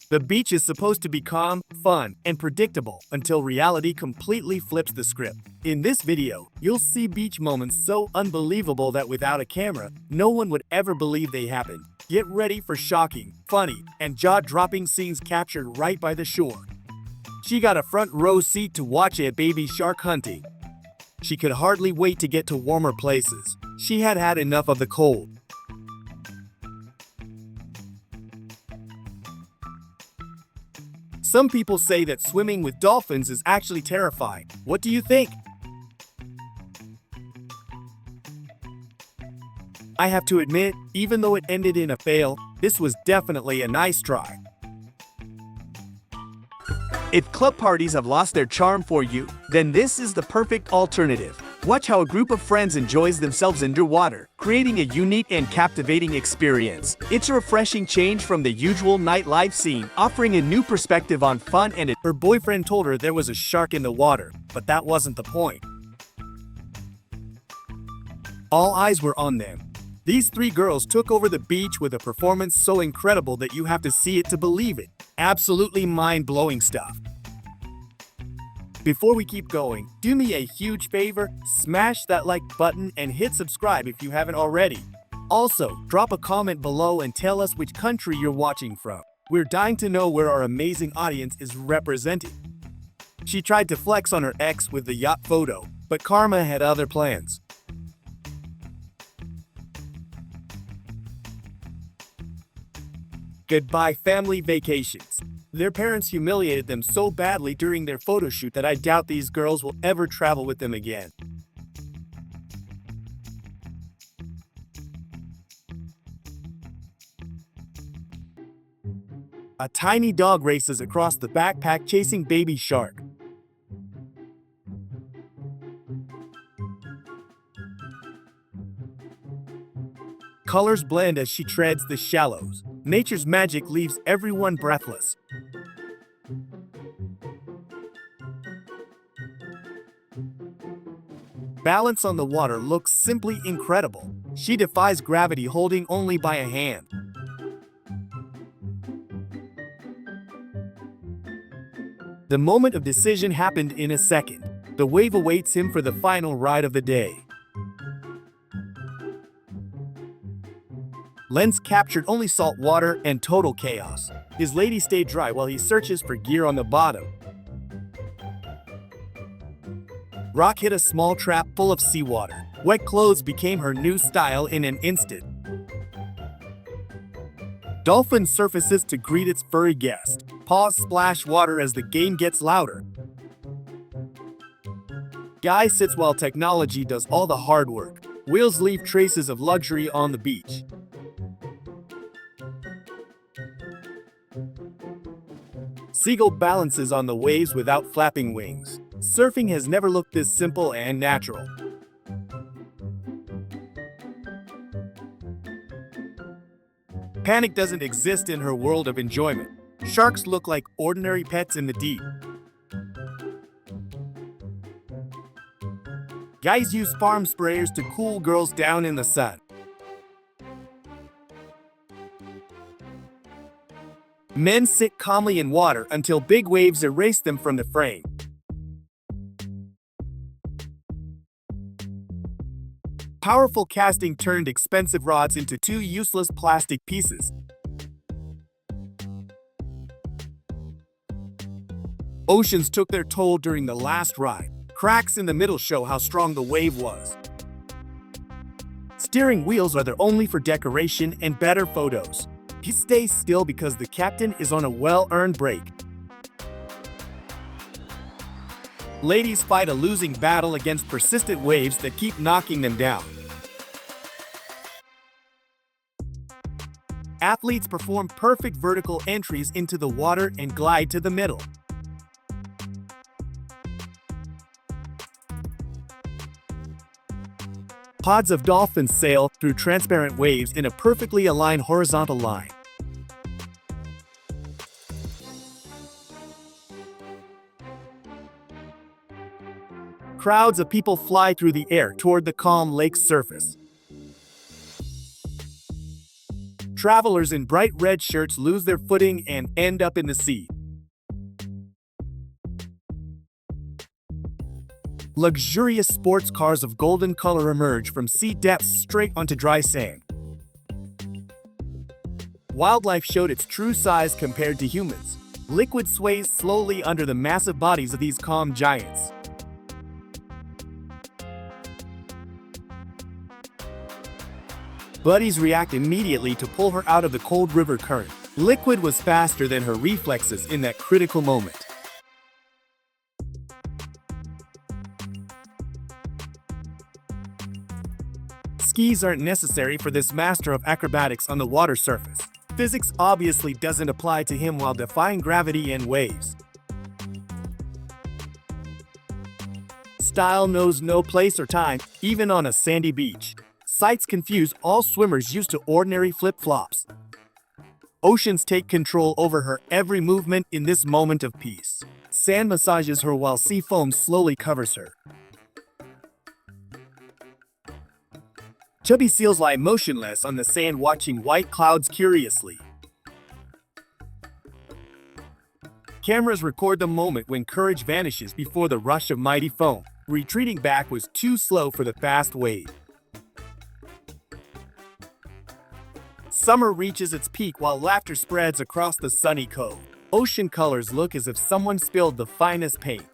The beach is supposed to be calm, fun, and predictable until reality completely flips the script. In this video, you'll see beach moments so unbelievable that without a camera, no one would ever believe they happened. Get ready for shocking, funny, and jaw-dropping scenes captured right by the shore. She got a front row seat to watch a baby shark hunting. She could hardly wait to get to warmer places. She had had enough of the cold. Some people say that swimming with dolphins is actually terrifying. What do you think? I have to admit, even though it ended in a fail, this was definitely a nice try. If club parties have lost their charm for you, then this is the perfect alternative. Watch how a group of friends enjoys themselves underwater, creating a unique and captivating experience. It's a refreshing change from the usual nightlife scene, offering a new perspective on fun and her boyfriend told her there was a shark in the water, but that wasn't the point. All eyes were on them. These three girls took over the beach with a performance so incredible that you have to see it to believe it. Absolutely mind-blowing stuff. Before we keep going, do me a huge favor, smash that like button and hit subscribe if you haven't already. Also, drop a comment below and tell us which country you're watching from. We're dying to know where our amazing audience is represented. She tried to flex on her ex with the yacht photo, but karma had other plans. Goodbye family vacations. Their parents humiliated them so badly during their photo shoot that I doubt these girls will ever travel with them again. A tiny dog races across the backpack chasing baby shark. Colors blend as she treads the shallows. Nature's magic leaves everyone breathless. Balance on the water looks simply incredible. She defies gravity holding only by a hand. The moment of decision happened in a second. The wave awaits him for the final ride of the day. Lens captured only salt water and total chaos. His lady stayed dry while he searches for gear on the bottom. Rock hit a small trap full of seawater. Wet clothes became her new style in an instant. Dolphin surfaces to greet its furry guest. Paws splash water as the game gets louder. Guy sits while technology does all the hard work. Wheels leave traces of luxury on the beach. Seagull balances on the waves without flapping wings. Surfing has never looked this simple and natural. Panic doesn't exist in her world of enjoyment. Sharks look like ordinary pets in the deep. Guys use farm sprayers to cool girls down in the sun. Men sit calmly in water until big waves erase them from the frame. Powerful casting turned expensive rods into two useless plastic pieces. Oceans took their toll during the last ride. Cracks in the middle show how strong the wave was. Steering wheels are there only for decoration and better photos. He stays still because the captain is on a well-earned break. Ladies fight a losing battle against persistent waves that keep knocking them down. Athletes perform perfect vertical entries into the water and glide to the middle. Pods of dolphins sail through transparent waves in a perfectly aligned horizontal line. Crowds of people fly through the air toward the calm lake's surface. Travelers in bright red shirts lose their footing and end up in the sea. Luxurious sports cars of golden color emerge from sea depths straight onto dry sand. Wildlife showed its true size compared to humans. Liquid sways slowly under the massive bodies of these calm giants. Buddies react immediately to pull her out of the cold river current. Liquid was faster than her reflexes in that critical moment. Skis aren't necessary for this master of acrobatics on the water surface. Physics obviously doesn't apply to him while defying gravity and waves. Style knows no place or time, even on a sandy beach. Sights confuse all swimmers used to ordinary flip-flops. Oceans take control over her every movement in this moment of peace. Sand massages her while sea foam slowly covers her. Chubby seals lie motionless on the sand watching white clouds curiously. Cameras record the moment when courage vanishes before the rush of mighty foam. Retreating back was too slow for the fast wave. Summer reaches its peak while laughter spreads across the sunny cove. Ocean colors look as if someone spilled the finest paint.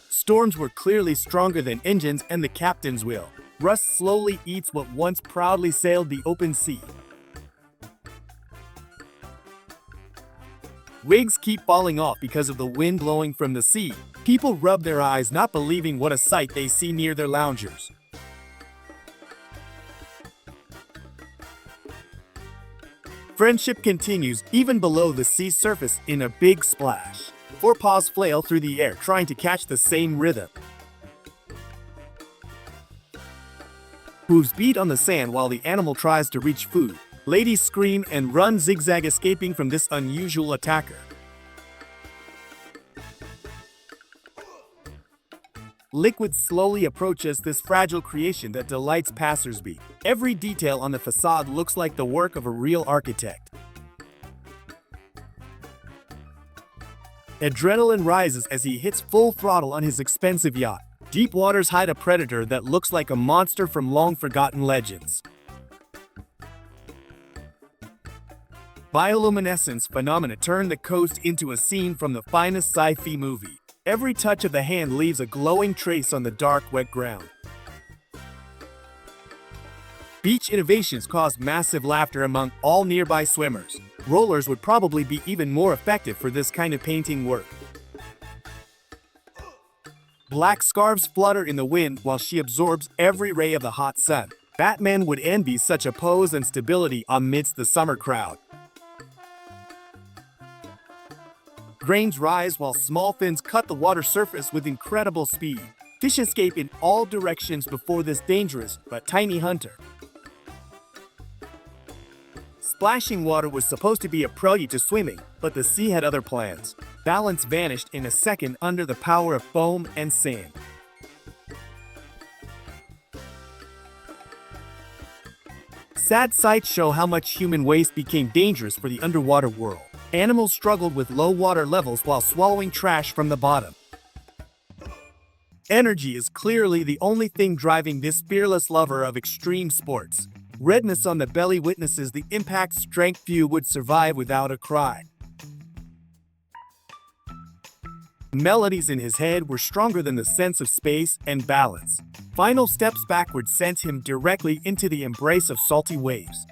Storms were clearly stronger than engines and the captain's will. Rust slowly eats what once proudly sailed the open sea. Wigs keep falling off because of the wind blowing from the sea. People rub their eyes, not believing what a sight they see near their loungers. Friendship continues even below the sea's surface in a big splash. Four paws flail through the air trying to catch the same rhythm. Hooves beat on the sand while the animal tries to reach food. Ladies scream and run zigzag, escaping from this unusual attacker. Liquid slowly approaches this fragile creation that delights passersby. Every detail on the facade looks like the work of a real architect. Adrenaline rises as he hits full throttle on his expensive yacht. Deep waters hide a predator that looks like a monster from long-forgotten legends. Bioluminescence phenomena turn the coast into a scene from the finest sci-fi movie. Every touch of the hand leaves a glowing trace on the dark, wet ground. Beach innovations caused massive laughter among all nearby swimmers. Rollers would probably be even more effective for this kind of painting work. Black scarves flutter in the wind while she absorbs every ray of the hot sun. Batman would envy such a pose and stability amidst the summer crowd. Grains rise while small fins cut the water surface with incredible speed. Fish escape in all directions before this dangerous but tiny hunter. Splashing water was supposed to be a prelude to swimming, but the sea had other plans. Balance vanished in a second under the power of foam and sand. Sad sights show how much human waste became dangerous for the underwater world. Animals struggled with low water levels while swallowing trash from the bottom. Energy is clearly the only thing driving this fearless lover of extreme sports. Redness on the belly witnesses the impact strength few would survive without a cry. Melodies in his head were stronger than the sense of space and balance. Final steps backward sent him directly into the embrace of salty waves.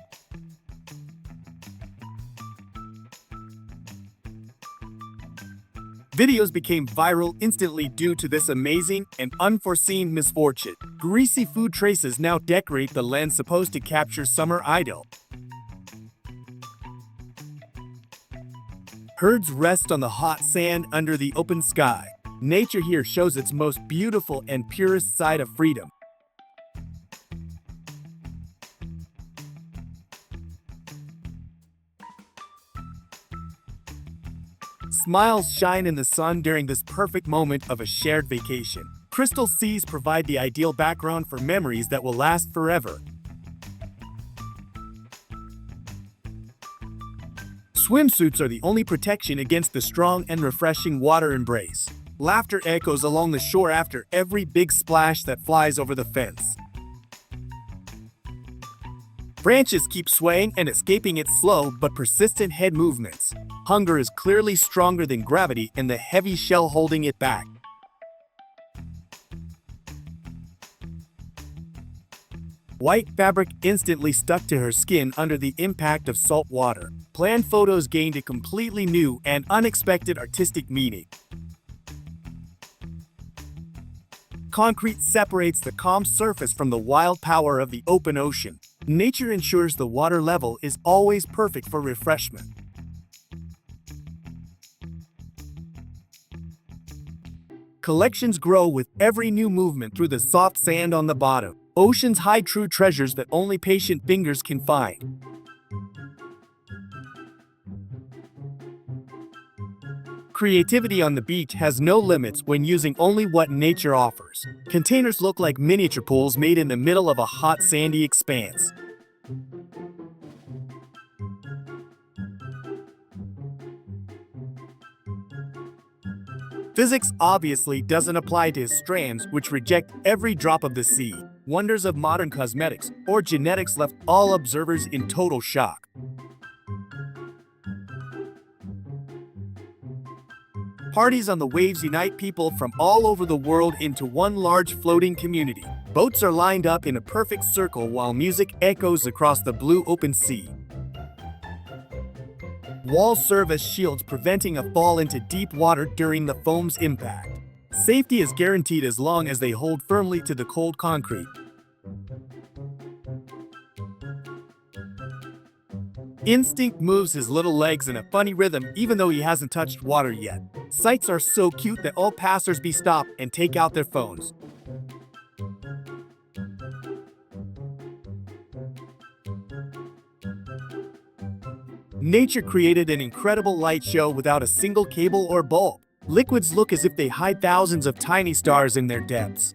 Videos became viral instantly due to this amazing and unforeseen misfortune. Greasy food traces now decorate the lens supposed to capture summer idyll. Herds rest on the hot sand under the open sky. Nature here shows its most beautiful and purest side of freedom. Smiles shine in the sun during this perfect moment of a shared vacation. Crystal seas provide the ideal background for memories that will last forever. Swimsuits are the only protection against the strong and refreshing water embrace. Laughter echoes along the shore after every big splash that flies over the fence. Branches keep swaying and escaping its slow but persistent head movements. Hunger is clearly stronger than gravity and the heavy shell holding it back. White fabric instantly stuck to her skin under the impact of salt water. Planned photos gained a completely new and unexpected artistic meaning. Concrete separates the calm surface from the wild power of the open ocean. Nature ensures the water level is always perfect for refreshment. Collections grow with every new movement through the soft sand on the bottom. Oceans hide true treasures that only patient fingers can find. Creativity on the beach has no limits when using only what nature offers. Containers look like miniature pools made in the middle of a hot sandy expanse. Physics obviously doesn't apply to his strands, which reject every drop of the sea. Wonders of modern cosmetics or genetics left all observers in total shock. Parties on the waves unite people from all over the world into one large floating community. Boats are lined up in a perfect circle while music echoes across the blue open sea. Walls serve as shields, preventing a fall into deep water during the foam's impact. Safety is guaranteed as long as they hold firmly to the cold concrete. Instinct moves his little legs in a funny rhythm even though he hasn't touched water yet. Sights are so cute that all passers-by stop and take out their phones. Nature created an incredible light show without a single cable or bulb. Liquids look as if they hide thousands of tiny stars in their depths.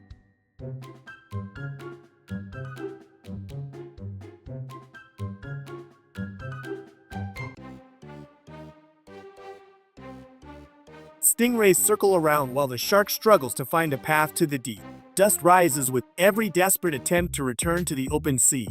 Stingrays circle around while the shark struggles to find a path to the deep. Dust rises with every desperate attempt to return to the open sea.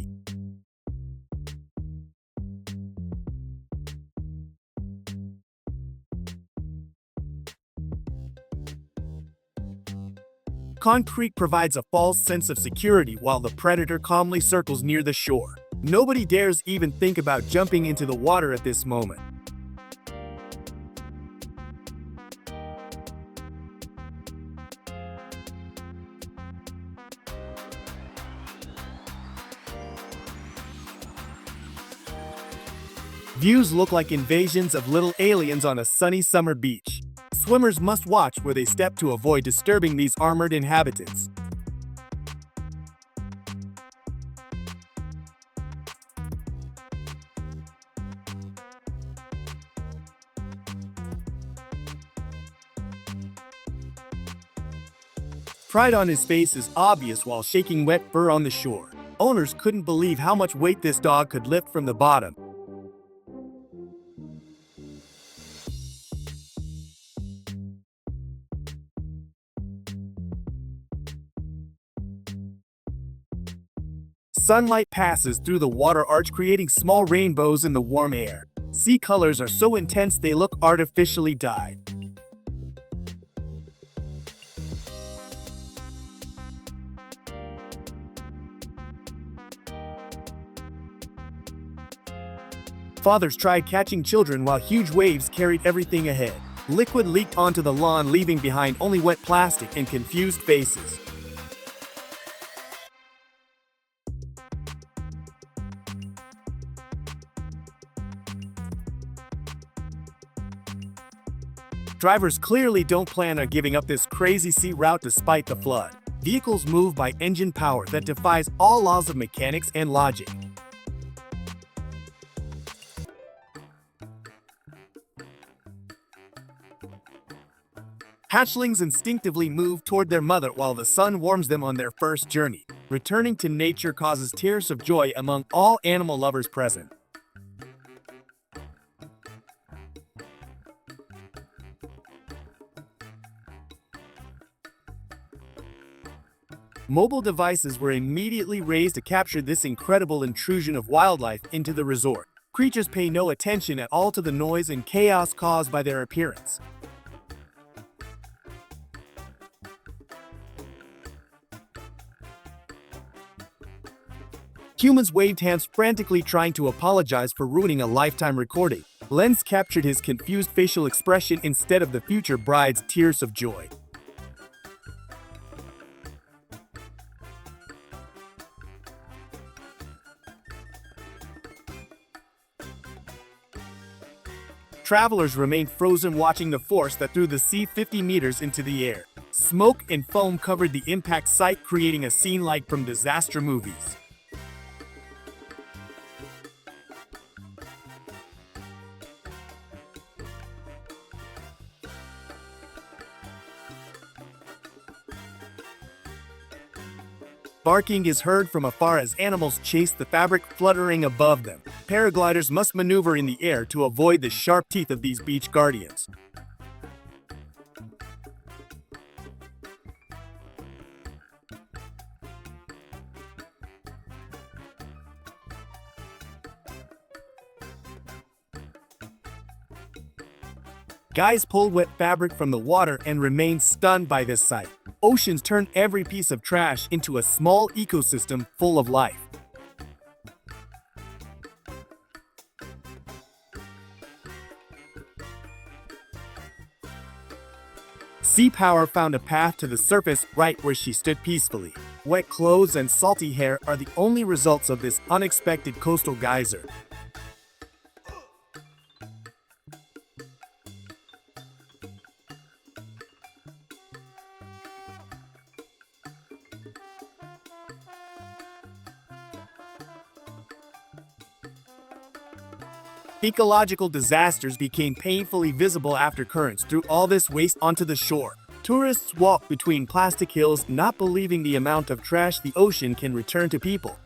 Concrete provides a false sense of security while the predator calmly circles near the shore. Nobody dares even think about jumping into the water at this moment. Views look like invasions of little aliens on a sunny summer beach. Swimmers must watch where they step to avoid disturbing these armored inhabitants. Pride on his face is obvious while shaking wet fur on the shore. Owners couldn't believe how much weight this dog could lift from the bottom. Sunlight passes through the water arch, creating small rainbows in the warm air. Sea colors are so intense they look artificially dyed. Fathers tried catching children while huge waves carried everything ahead. Liquid leaked onto the lawn, leaving behind only wet plastic and confused faces. Drivers clearly don't plan on giving up this crazy sea route despite the flood. Vehicles move by engine power that defies all laws of mechanics and logic. Hatchlings instinctively move toward their mother while the sun warms them on their first journey. Returning to nature causes tears of joy among all animal lovers present. Mobile devices were immediately raised to capture this incredible intrusion of wildlife into the resort. Creatures pay no attention at all to the noise and chaos caused by their appearance. Humans waved hands frantically trying to apologize for ruining a lifetime recording. Lens captured his confused facial expression instead of the future bride's tears of joy. Travelers remained frozen watching the force that threw the sea 50 meters into the air. Smoke and foam covered the impact site, creating a scene like from disaster movies. Barking is heard from afar as animals chase the fabric fluttering above them. Paragliders must maneuver in the air to avoid the sharp teeth of these beach guardians. Guys pull wet fabric from the water and remain stunned by this sight. Oceans turn every piece of trash into a small ecosystem full of life. Sea Power found a path to the surface right where she stood peacefully. Wet clothes and salty hair are the only results of this unexpected coastal geyser. Ecological disasters became painfully visible after currents threw all this waste onto the shore. Tourists walk between plastic hills, not believing the amount of trash the ocean can return to people.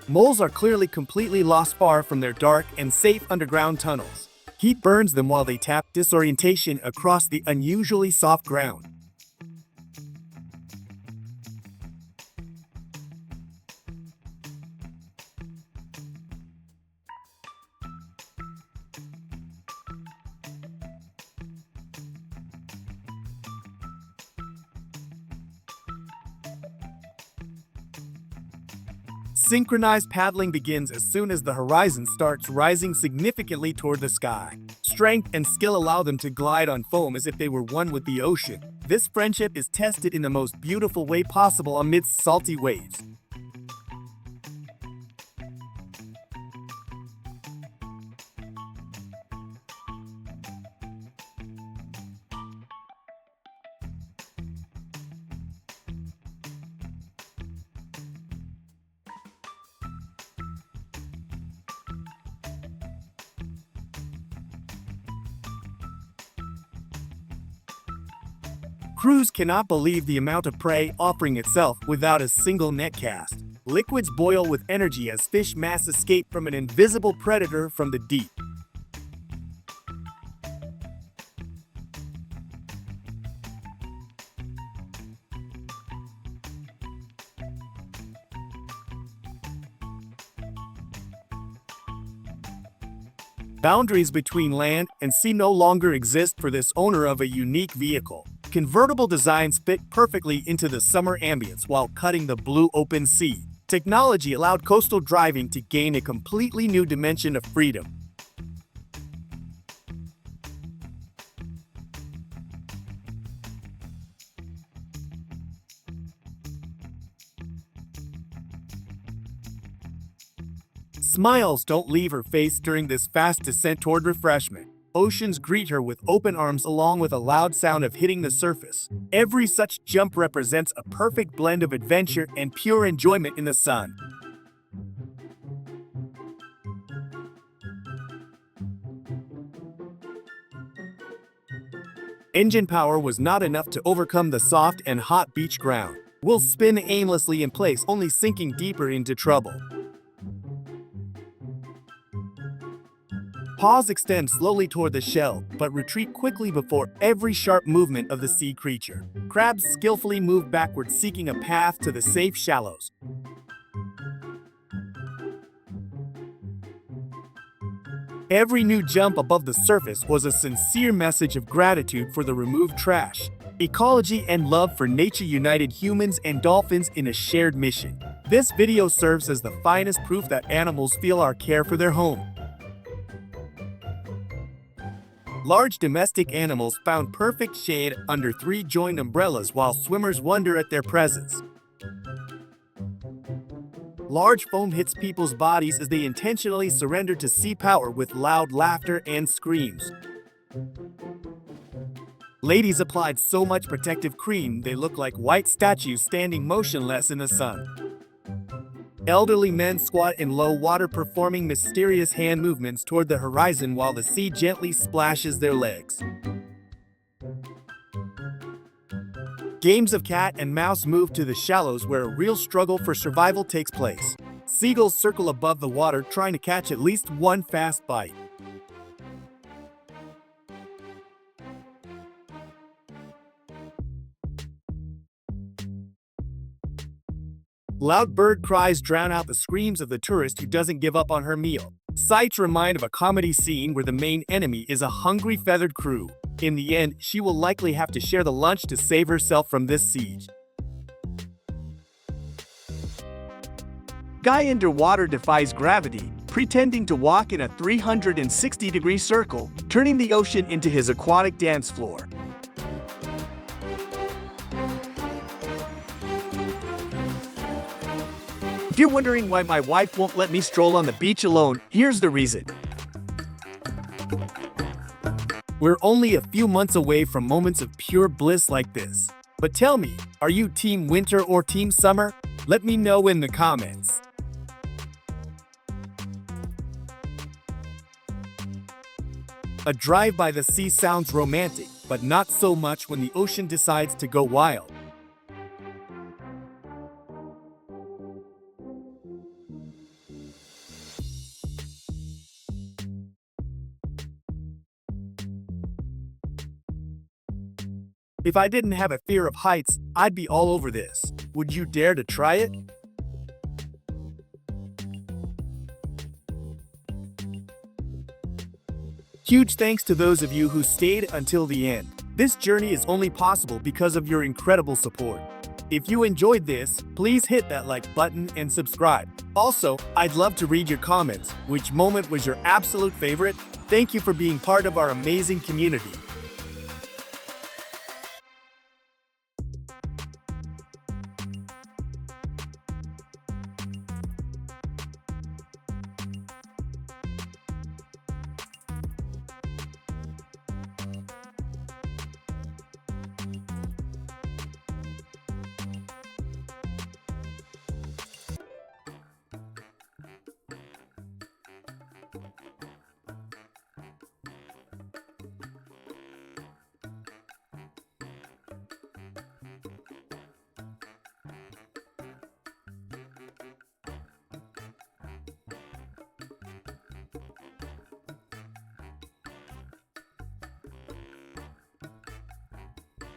Moles are clearly completely lost far from their dark and safe underground tunnels. Heat burns them while they tap disorientation across the unusually soft ground. Synchronized paddling begins as soon as the horizon starts rising significantly toward the sky. Strength and skill allow them to glide on foam as if they were one with the ocean. This friendship is tested in the most beautiful way possible amidst salty waves. Crews cannot believe the amount of prey offering itself without a single net cast. Liquids boil with energy as fish mass escape from an invisible predator from the deep. Boundaries between land and sea no longer exist for this owner of a unique vehicle. Convertible designs fit perfectly into the summer ambience while cutting the blue open sea. Technology allowed coastal driving to gain a completely new dimension of freedom. Smiles don't leave her face during this fast descent toward refreshment. oceans greet her with open arms along with a loud sound of hitting the surface. Every such jump represents a perfect blend of adventure and pure enjoyment in the sun. Engine power was not enough to overcome the soft and hot beach ground. We'll spin aimlessly in place, only sinking deeper into trouble. Paws extend slowly toward the shell, but retreat quickly before every sharp movement of the sea creature. Crabs skillfully move backwards, seeking a path to the safe shallows. Every new jump above the surface was a sincere message of gratitude for the removed trash. Ecology and love for nature united humans and dolphins in a shared mission. This video serves as the finest proof that animals feel our care for their home. Large domestic animals found perfect shade under three-joined umbrellas while swimmers wonder at their presence. Large foam hits people's bodies as they intentionally surrender to sea power with loud laughter and screams. Ladies applied so much protective cream they look like white statues standing motionless in the sun. Elderly men squat in low water performing mysterious hand movements toward the horizon while the sea gently splashes their legs. Games of cat and mouse move to the shallows where a real struggle for survival takes place. Seagulls circle above the water trying to catch at least one fast bite. Loud bird cries drown out the screams of the tourist who doesn't give up on her meal. Sights remind of a comedy scene where the main enemy is a hungry feathered crew. In the end, she will likely have to share the lunch to save herself from this siege. Guy underwater defies gravity, pretending to walk in a 360-degree circle, turning the ocean into his aquatic dance floor. If you're wondering why my wife won't let me stroll on the beach alone, here's the reason. We're only a few months away from moments of pure bliss like this. But tell me, are you team winter or team summer? Let me know in the comments. A drive by the sea sounds romantic, but not so much when the ocean decides to go wild. If I didn't have a fear of heights, I'd be all over this. Would you dare to try it? Huge thanks to those of you who stayed until the end. This journey is only possible because of your incredible support. If you enjoyed this, please hit that like button and subscribe. Also, I'd love to read your comments. Which moment was your absolute favorite? Thank you for being part of our amazing community.